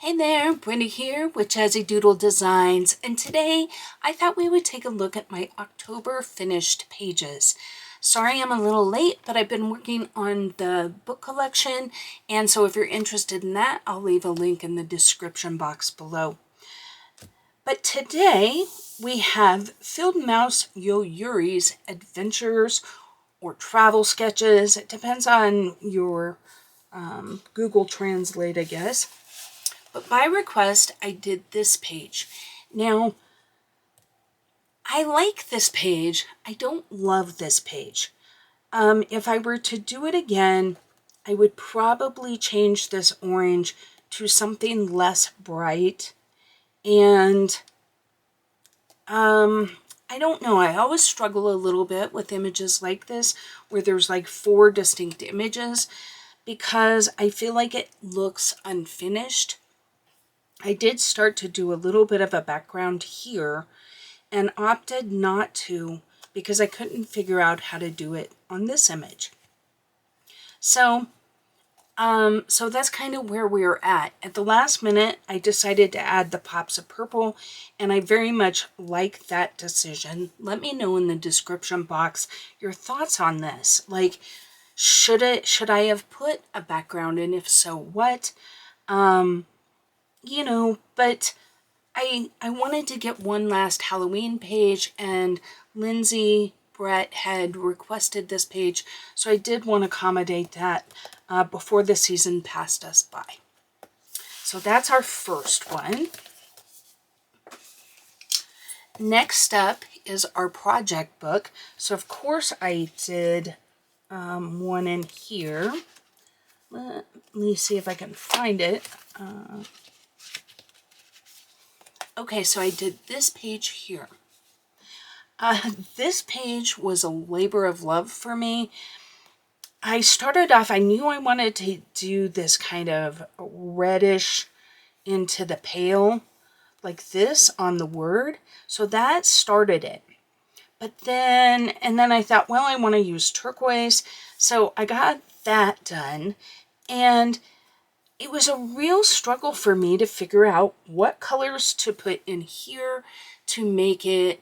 Hey there, Brenda here with Jazzydoodledesigns, and today I thought we would take a look at my October finished pages. Sorry I'm a little late, but I've been working on the book collection, and so if you're interested in that, I'll leave a link in the description box below. But today we have Field Mouse Yoyuri's adventures or travel sketches. It depends on your Google Translate, I guess. But by request, I did this page. Now, I like this page. I don't love this page. If I were to do it again, I would probably change this orange to something less bright. And I don't know. I always struggle a little bit with images like this, where there's like 4 distinct images, because I feel like it looks unfinished. I did start to do a little bit of a background here and opted not to because I couldn't figure out how to do it on this image. So that's kind of where we're at. At the last minute, I decided to add the pops of purple, and I very much like that decision. Let me know in the description box your thoughts on this. Like, should I have put a background, and if so, what? You know, but I wanted to get one last Halloween page, and Lindsay Brett had requested this page, so I did want to accommodate that before the season passed us by. So that's our first one. Next up is our project book. So of course I did one in here. Let me see if I can find it. Okay, so I did this page here. This page was a labor of love for me. I started off, I knew I wanted to do this kind of reddish into the pale, like this on the word. So that started it. But then I thought, well, I want to use turquoise. So I got that done. And it was a real struggle for me to figure out what colors to put in here to make it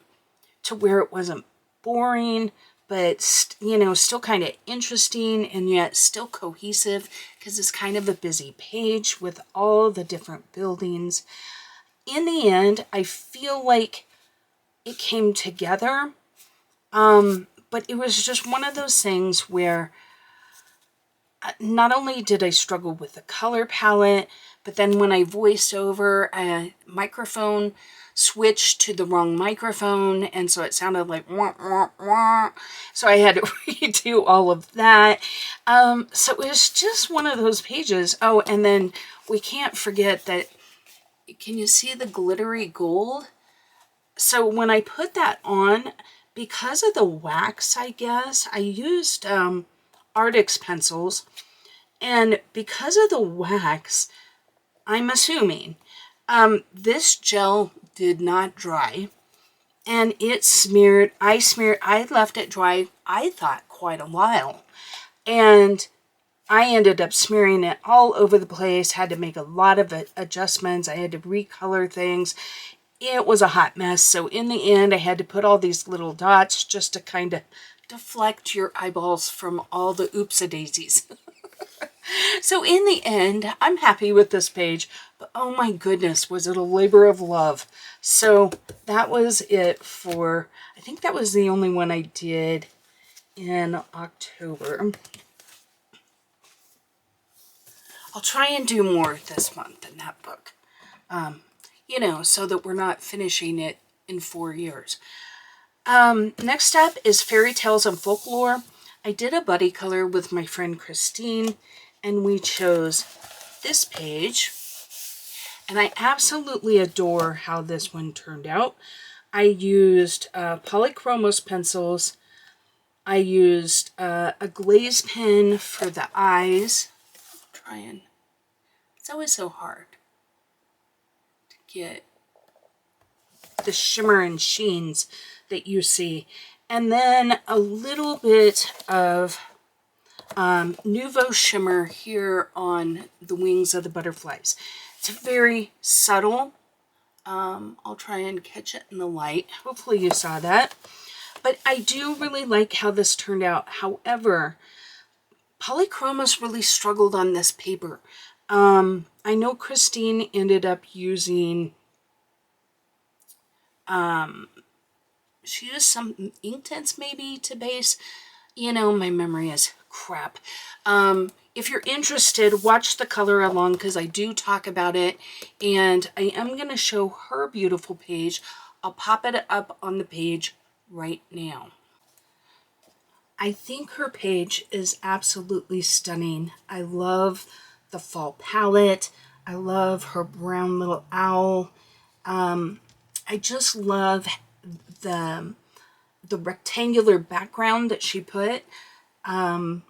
to where it wasn't boring, but you know, still kind of interesting and yet still cohesive, because it's kind of a busy page with all the different buildings. In the end, I feel like it came together, but it was just one of those things where not only did I struggle with the color palette, but then when I voiced over, a microphone switched to the wrong microphone, and so it sounded like wah, wah, wah. So I had to redo all of that. So it was just one of those pages. Oh, and then we can't forget that, can you see the glittery gold? So when I put that on, because of the wax, I guess, I used Artix pencils, and because of the wax, I'm assuming this gel did not dry, and it smeared. I left it dry, I thought, quite a while, and I ended up smearing it all over the place. Had to make a lot of adjustments. I had to recolor things. It was a hot mess. So in the end, I had to put all these little dots just to kind of deflect your eyeballs from all the oopsie-daisies. So in the end, I'm happy with this page, but oh my goodness, was it a labor of love. So that was it for, I think that was the only one I did in October. I'll try and do more this month in that book, you know, so that we're not finishing it in 4 years. Next up is Fairy Tales and Folklore. I did a buddy color with my friend Christine, and we chose this page. And I absolutely adore how this one turned out. I used polychromos pencils. I used a glaze pen for the eyes. I'm trying. It's always so hard to get the shimmer and sheens that you see. And then a little bit of Nouveau shimmer here on the wings of the butterflies. It's very subtle. I'll try and catch it in the light. Hopefully you saw that. But I do really like how this turned out. However, Polychromos really struggled on this paper. I know Christine ended up using, she used some ink tints maybe to base. You know, my memory is crap. If you're interested, watch the color along because I do talk about it. And I am going to show her beautiful page. I'll pop it up on the page right now. I think her page is absolutely stunning. I love the fall palette. I love her brown little owl. I just love the rectangular background that she put on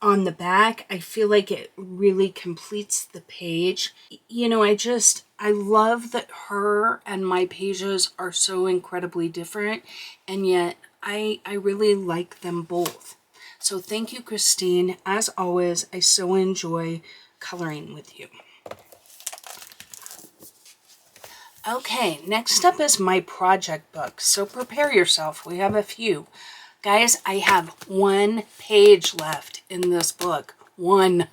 the back. I feel like it really completes the page. You know, I love that her and my pages are so incredibly different, and yet I really like them both. So thank you, Christine. As always, I so enjoy coloring with you. Okay, next up is my project book. So prepare yourself. We have a few. Guys, I have 1 page left in this book. 1.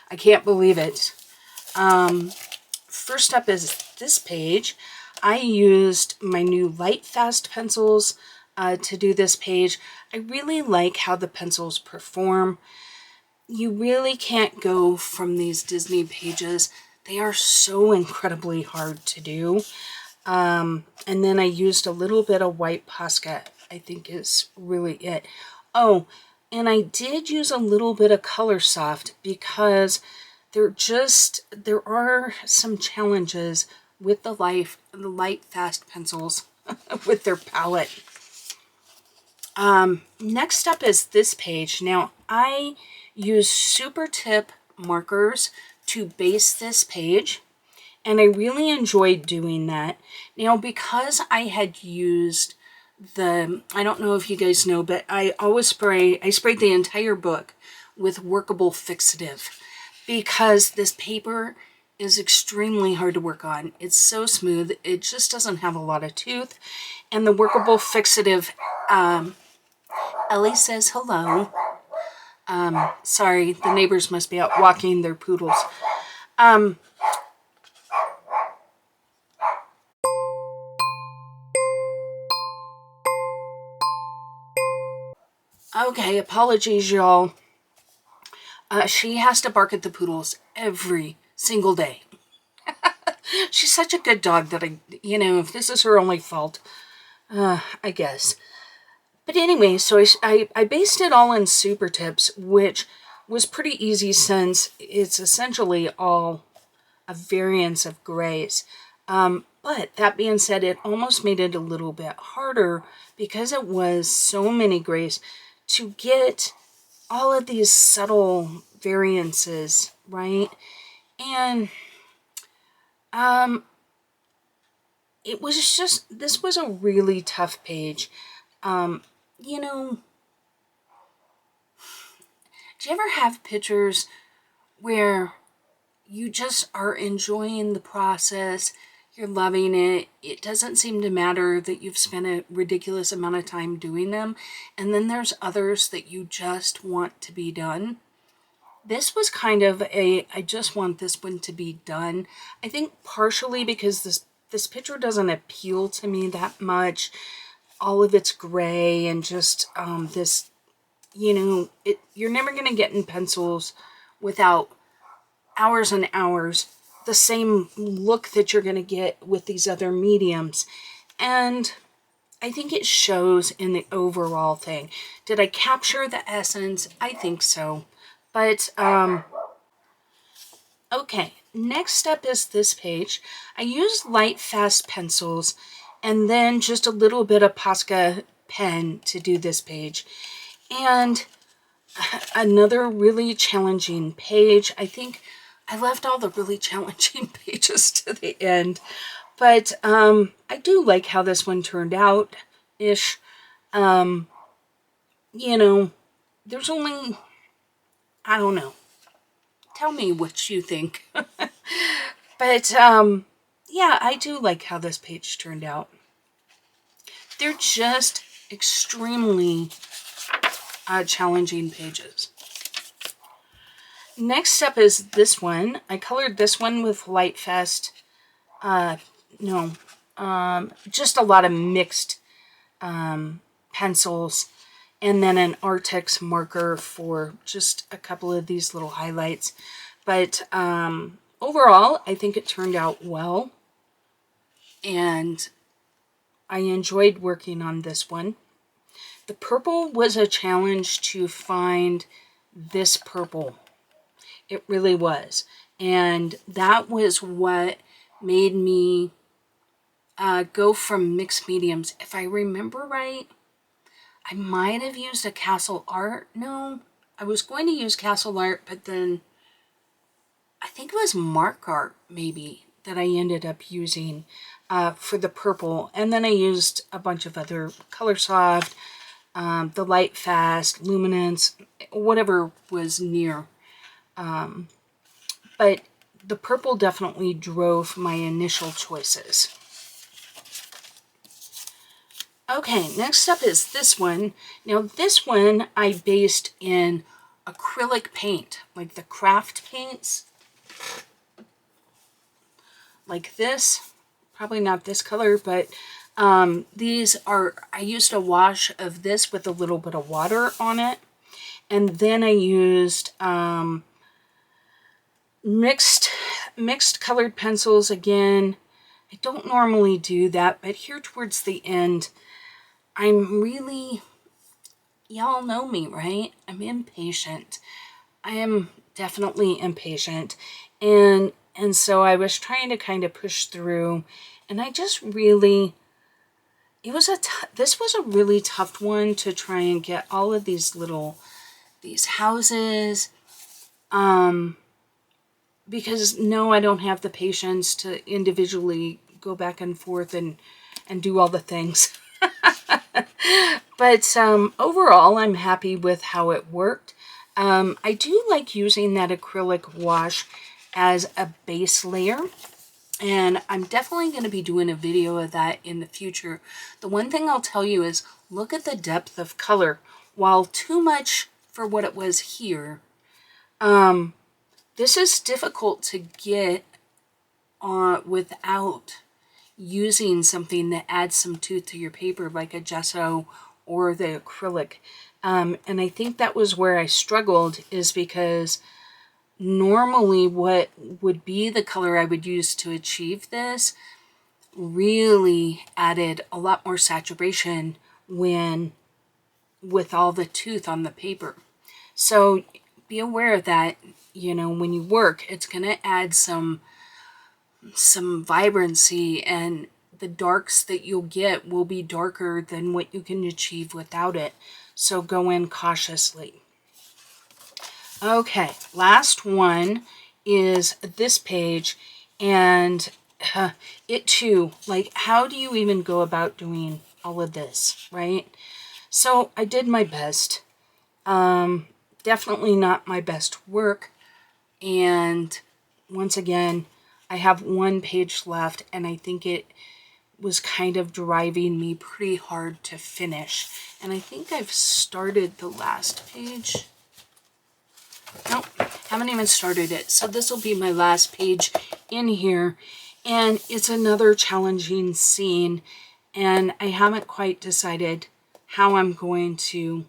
I can't believe it. First up is this page. I used my new Light Fast pencils to do this page. I really like how the pencils perform. You really can't go from these Disney pages. They are so incredibly hard to do. And then I used a little bit of white Posca, I think is really it. Oh, and I did use a little bit of Color Soft because there are some challenges with the Light Fast pencils with their palette. Next up is this page. Now, I use Super Tip markers to base this page, and I really enjoyed doing that. Now, because I had used I don't know if you guys know, but I sprayed the entire book with workable fixative because this paper is extremely hard to work on. It's so smooth, it just doesn't have a lot of tooth. And the workable fixative, Ellie says hello. Sorry, the neighbors must be out walking their poodles. Okay, apologies, y'all. She has to bark at the poodles every single day. She's such a good dog that if this is her only fault, I guess. But anyway, so I based it all in Super Tips, which was pretty easy since it's essentially all a variance of grays. But that being said, it almost made it a little bit harder because it was so many grays to get all of these subtle variances, right? And this was a really tough page. Do you ever have pictures where you just are enjoying the process, you're loving it, it doesn't seem to matter that you've spent a ridiculous amount of time doing them, and then there's others that you just want to be done? This was kind of I just want this one to be done. I think partially because this picture doesn't appeal to me that much. All of it's gray and just this, you're never going to get in pencils without hours and hours the same look that you're going to get with these other mediums. And I think it shows in the overall thing. Did I capture the essence? I think so. But, okay, next up is this page. I used Light Fast pencils and then just a little bit of Posca pen to do this page. And another really challenging page. I think I left all the really challenging pages to the end. But I do like how this one turned out-ish. There's only I don't know. Tell me what you think. But yeah, I do like how this page turned out. They're just extremely challenging pages. Next up is this one. I colored this one with Lightfest. Just a lot of mixed pencils, and then an Artex marker for just a couple of these little highlights. But overall, I think it turned out well, and I enjoyed working on this one. The purple was a challenge to find this purple. It really was. And that was what made me go from mixed mediums. If I remember right, I might have used a Castle Art. No, I was going to use Castle Art, but then I think it was Mark Art maybe that I ended up using for the purple. And then I used a bunch of other Color Soft, the Light Fast, Luminance, whatever was near. But the purple definitely drove my initial choices. Okay, next up is this one. Now this one I based in acrylic paint, like the craft paints. Like this. Probably not this color, but these are, I used a wash of this with a little bit of water on it. And then I used mixed colored pencils again. I don't normally do that, but here towards the end, I'm really, y'all know me, right? I'm impatient. I am definitely impatient. And so I was trying to kind of push through, and I just really, this was a really tough one to try and get all of these houses, because no, I don't have the patience to individually go back and forth and do all the things. But overall, I'm happy with how it worked. I do like using that acrylic wash as a base layer, and I'm definitely going to be doing a video of that in the future. The one thing I'll tell you is look at the depth of color. While too much for what it was here, this is difficult to get without using something that adds some tooth to your paper, like a gesso or the acrylic. And I think that was where I struggled, is because normally what would be the color I would use to achieve this really added a lot more saturation with all the tooth on the paper. So be aware of that, you know, when you work, it's going to add some vibrancy, and the darks that you'll get will be darker than what you can achieve without it. So go in cautiously. Okay, last one is this page, and it too, like, how do you even go about doing all of this, right? So I did my best. Definitely not my best work, and once again, I have one page left, and I think it was kind of driving me pretty hard to finish. And I think I've started the last page. Nope, haven't even started it. So this will be my last page in here, and it's another challenging scene, and I haven't quite decided how I'm going to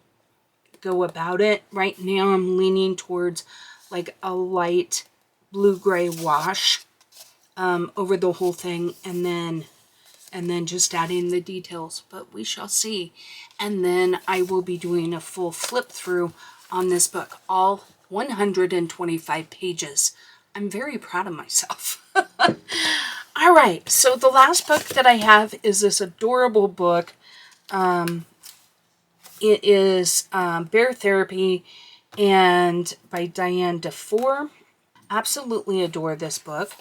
go about it. Right now I'm leaning towards like a light blue-gray wash over the whole thing, and then just adding the details, but we shall see. And then I will be doing a full flip through on this book, all 125 pages. I'm very proud of myself. All right, so the last book that I have is this adorable book. It is Bear Therapy, and by Diane DeFore. Absolutely adore this book.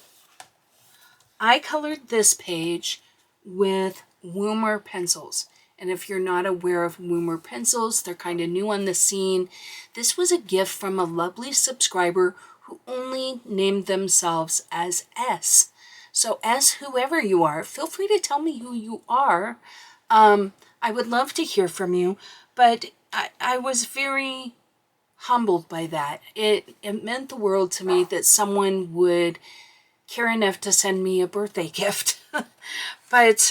I colored this page with Wilmer pencils, And if you're not aware of Woomer pencils, they're kind of new on the scene. This was a gift from a lovely subscriber who only named themselves as S. So as whoever you are, feel free to tell me who you are. I would love to hear from you, but I was very humbled by that. It meant the world to me that someone would care enough to send me a birthday gift. But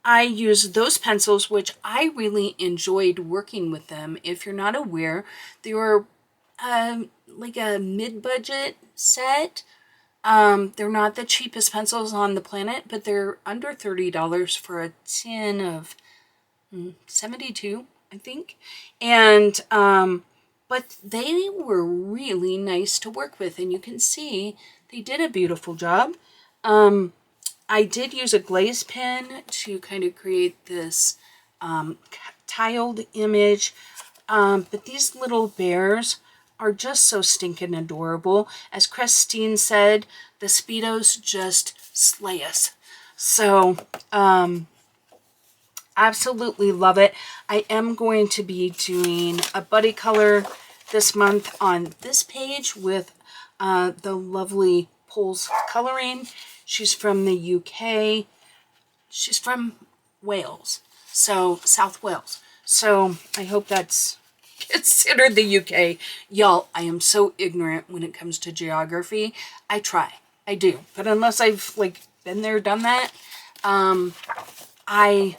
I used those pencils, which I really enjoyed working with them. If you're not aware, they were like a mid-budget set. They're not the cheapest pencils on the planet, but they're under $30 for a tin of 72, I think. And but they were really nice to work with, and you can see they did a beautiful job. I did use a glaze pen to kind of create this tiled image, but these little bears are just so stinking adorable. As Christine said, the Speedos just slay us. So, absolutely love it. I am going to be doing a buddy color this month on this page with the lovely Poles Coloring. She's from the UK. She's from Wales, so South Wales. So I hope that's considered the UK. Y'all, I am so ignorant when it comes to geography. I try. I do. But unless I've like been there, done that, I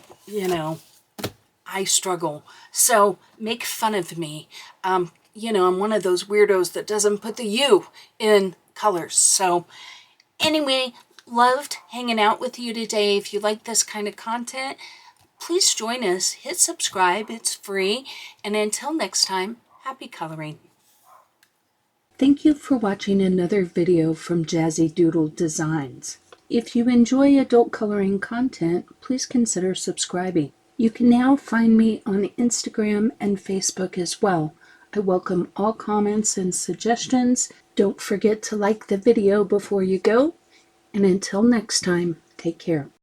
struggle. So make fun of me. I'm one of those weirdos that doesn't put the U in colors. So anyway, loved hanging out with you today. If you like this kind of content, please join us. Hit subscribe. It's free. And until next time, happy coloring. Thank you for watching another video from Jazzydoodledesigns. If you enjoy adult coloring content, please consider subscribing. You can now find me on Instagram and Facebook as well. I welcome all comments and suggestions. Don't forget to like the video before you go. And until next time, take care.